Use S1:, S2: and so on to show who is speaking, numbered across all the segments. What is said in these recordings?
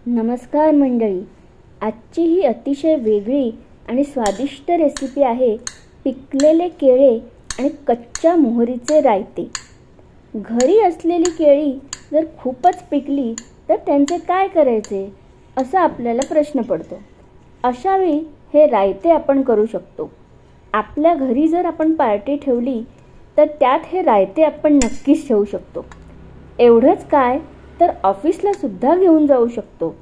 S1: नमस्कार मंडळी, आजची ही अतिशय वेगळी आणि स्वादिष्ट रेसिपी आहे पिकलेले केळे आणि कच्च्या मोहरीचे रायते। घरी असलेली केळी जर खूपच पिकली तर त्यांचे काय करायचे असा आपल्याला प्रश्न पडतो। अशावेळी हे रायते आपण करू शकतो। आपल्या घरी जर आपण पार्टी ठेवली तर त्यात हे रायते आपण नक्कीच ठेवू शकतो। एवढंच काय तर ऑफिसला सुद्धा घेऊन जाऊ शकतो।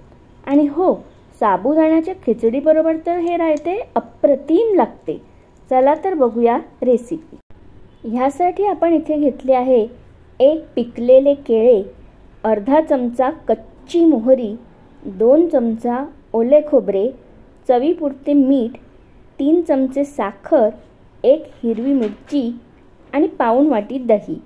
S1: आणि हो, साबुदाण्याच्या खिचडी बरोबर तर हे रायते अप्रतिम लागते। चला तर बघूया रेसिपी। ह्यासाठी आपण इथे घेतले आहे एक पिकलेले केळे, अर्धा चमचा कच्ची मोहरी, 2 चमचा ओले खोबरे, चवीपुरते मीठ, 3 चमचे साखर, 1 हिरवी मिरची आणि पाऊण वाटी दही।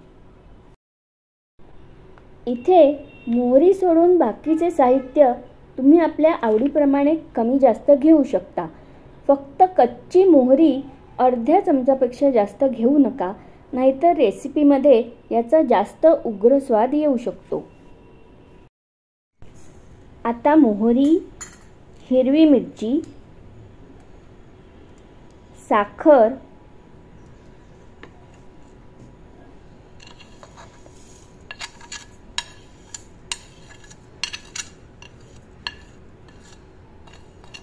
S1: इथे मोहरी सोडून बाकीचे साहित्य तुम्ही आपल्या आवडीप्रमाणे कमी जास्त घेऊ शकता। फक्त कच्ची मोहरी अर्ध्या चमचापेक्षा जास्त घेऊ नका, नाहीतर रेसिपीमध्ये याचा जास्त उग्र स्वाद येऊ शकतो। आता मोहरी, हिरवी मिरची, साखर,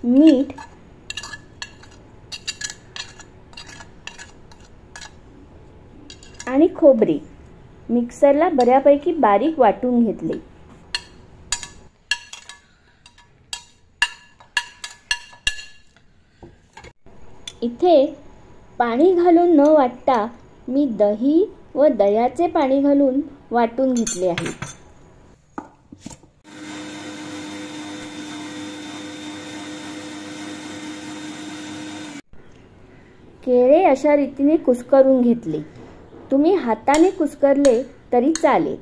S1: मीठ आणि खोबरे मिक्सरला बऱ्यापैकी बारीक वाटून घेतले। इथे पाणी घालून न वाटता मी दही व दह्याचे पाणी घालून वाटून घेतले आहे। केळे अशा रीतीने कुस्करून घेतले। तुम्ही हाताने कुस्करले तरी चालेल।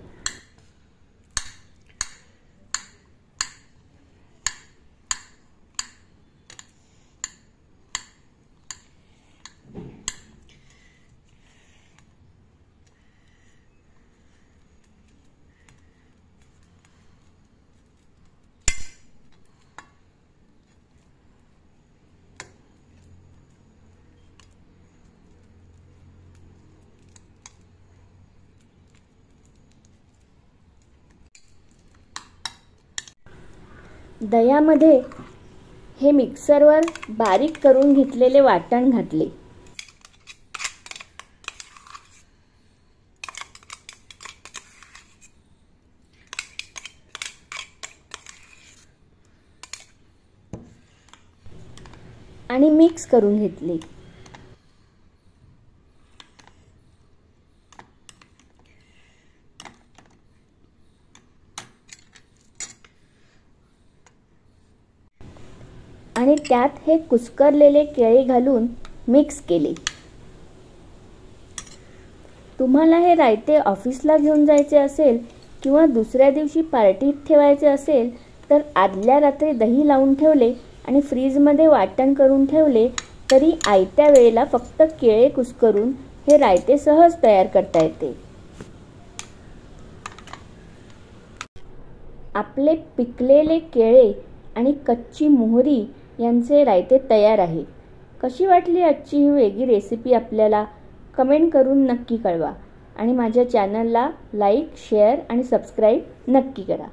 S1: दह्यामध्ये हे मिक्सरवर बारीक करून घेतलेले वाटण घातले। आणि मिक्स करून घेतले। आणि त्यात हे कुस्करलेले केळे घालून मिक्स केले। तुम्हाला हे रायते ऑफिसला घेऊन जायचे असेल किंवा दुसऱ्या दिवशी पार्टीत ठेवायचे असेल तर आदल्या रात्री दही लावून ठेवले आणि फ्रीजमध्ये वाटण करून ठेवले तरी आयत्या वेळेला फक्त केळे कुस्करून हे रायते सहज तयार करता येते। आपले पिकलेले केळे आणि कच्ची मोहरी यांचे रायते तयार आहे। कशी वाटली आजची ही वेगळी रेसिपी आपल्याला कमेंट करून नक्की कळवा आणि माझ्या चॅनलला लाईक, शेअर आणि सबस्क्राईब नक्की करा।